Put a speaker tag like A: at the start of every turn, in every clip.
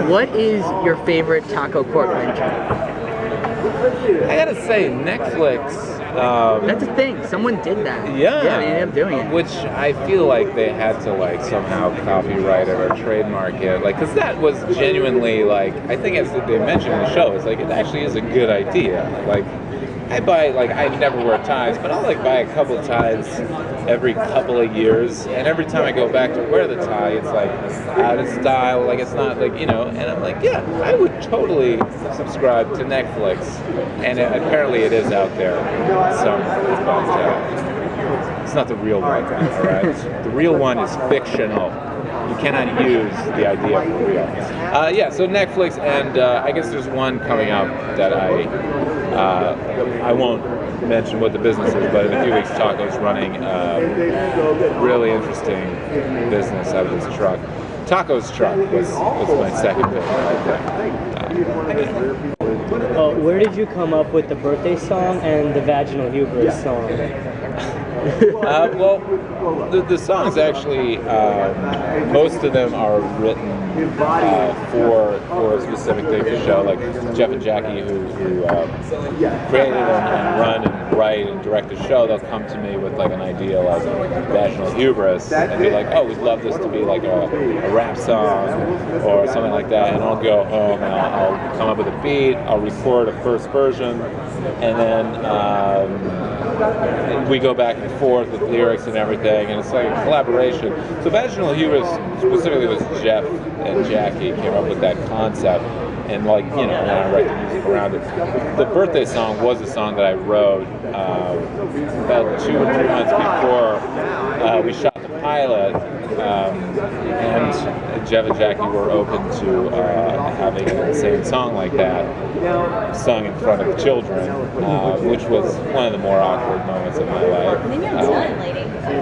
A: What is your favorite Taco Corp venture?
B: I gotta say, Netflix.
A: That's a thing. Someone did that.
B: Yeah,
A: they ended up doing it.
B: Which I feel like they had to like somehow copyright it or trademark it, like, because that was genuinely like, I think as they mentioned in the show, it's like it actually is a good idea. Like, I never wear ties, but I'll like buy a couple of ties every couple of years, and every time I go back to wear the tie, it's like out of style, like it's not like, and I'm like, yeah, I would totally subscribe to Netflix, and apparently it is out there somewhere, but it's not the real one, all right? The real one is fictional. You cannot use the idea for real. So Netflix, and I guess there's one coming up that I won't mention what the business is, but in a few weeks, Taco's running really interesting business out of his truck. Taco's truck was my second favorite, I think.
C: Where did you come up with the birthday song and the vaginal hubris song?
B: Well, the songs actually, most of them are written for a specific thing to show. Like Jeff and Jackie, who created and run and write and direct the show, they'll come to me with like an idea like vaginal hubris, and be like, oh, we'd love this to be like a rap song or something like that, and I'll go home and I'll come up with a beat, I'll record a first version, and then we go back and forth with lyrics and everything, and it's like a collaboration. So Vaginal Hubris specifically was Jeff and Jackie came up with that concept, and like, and I write the music around it. The birthday song was a song that I wrote about 2 or 3 months before we shot the pilot, and Jeff and Jackie were open to having an insane song like that sung in front of children, which was one of the more awkward moments of my life.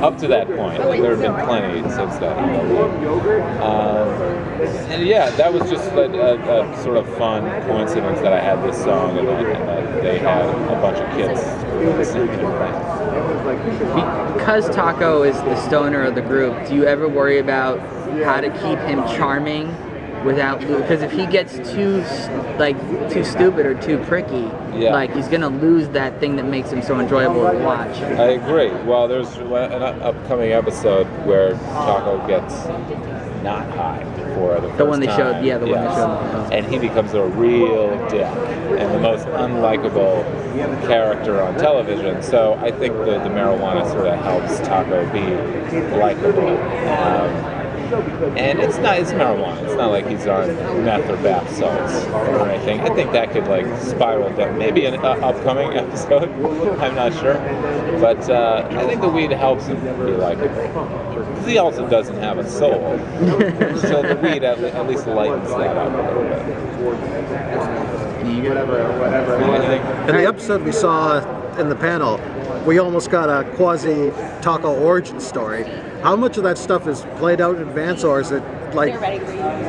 B: Up to that point, there have been plenty since then. And yeah, that was just a sort of fun coincidence that I had this song and that they had a bunch of kids singing it.
A: Because Taco is the stoner of the group, do you ever worry about how to keep him charming without, because if he gets too stupid or too pricky, like he's gonna lose that thing that makes him so enjoyable to watch?
B: I agree. Well, there's an upcoming episode where Taco gets not high for the first
A: the one they
B: time.
A: showed, the one they showed,
B: and he becomes a real dick and the most unlikable character on television. So I think the marijuana sort of helps Taco be likable. And it's marijuana. It's not like he's on meth or bath salts or anything. I think that could like spiral down. Maybe an upcoming episode. I'm not sure. But I think the weed helps him be likable. Because he also doesn't have a soul. So the weed at least lightens that up a little bit.
D: In the episode we saw in the panel, we almost got a quasi-Taco origin story. How much of that stuff is played out in advance, or is it like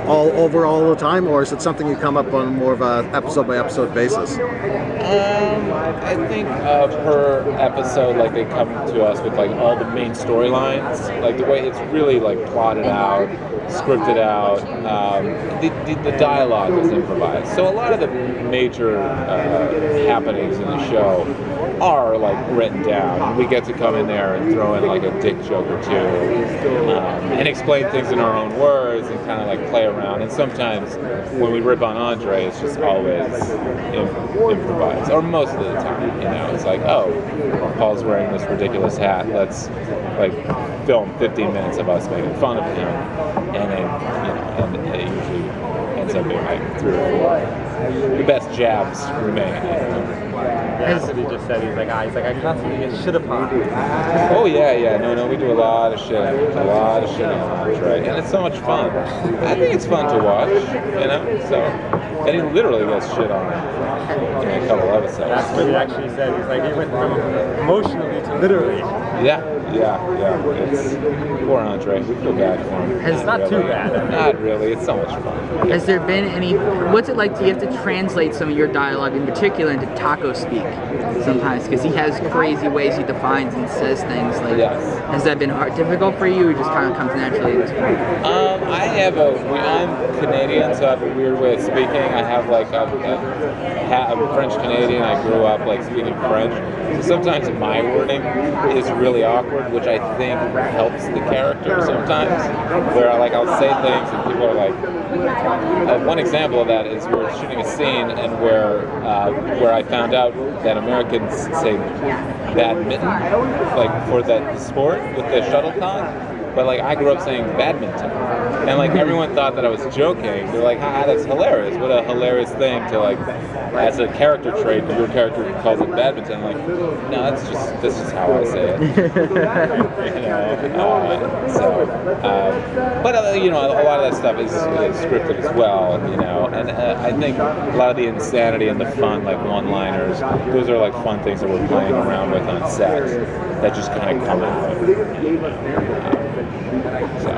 D: all the time, or is it something you come up on more of a episode-by-episode basis?
B: I think per episode, like they come to us with like all the main storylines, like the way it's really like plotted out, scripted out. The dialogue is improvised, so a lot of the major happenings in the show are like written down. We get to come in there and throw in like a dick joke or two, and explain things in our own words and kind of like play around. And sometimes when we rip on Andre, it's just always improvised, or most of the time. It's like, oh, Paul's wearing this ridiculous hat. Let's like film 15 minutes of us making fun of him, and then and it usually ends up being like 3 or 4. The best jabs remain.
E: That's what he just said. He's like, I constantly get shit upon.
B: Oh yeah. No, we do a lot of shit on Andre, and it's so much fun. I think it's fun to watch, So, and he literally gets shit on in a couple episodes.
E: That's what he actually said. He's like, he went from emotionally to literally.
B: Yeah. It's poor Andre. We feel bad for him.
E: It's not too bad.
B: Not really. It's so much fun.
A: Has there been any? What's it like? Do you have to translate some of your dialogue in particular into taco speak sometimes, because he has crazy ways he defines and says things. Like, has that been difficult for you, or just kind of comes naturally?
B: I'm Canadian, so I have a weird way of speaking. I have like I'm French Canadian. I grew up like speaking French, so sometimes my wording is really awkward, which I think helps the character sometimes. Where like I'll say things and people are like, one example of that is we're shooting a scene and where I found out that Americans say badminton, like for that sport with the shuttlecock. But like I grew up saying badminton, and like everyone thought that I was joking. They're like, that's hilarious. What a hilarious thing to like, as a character trait, your character calls it badminton. I'm like, no, this is how I say it. But a lot of that stuff is scripted as well, and I think a lot of the insanity and the fun, like one-liners, those are like fun things that we're playing around with on set that just kind of come out. So.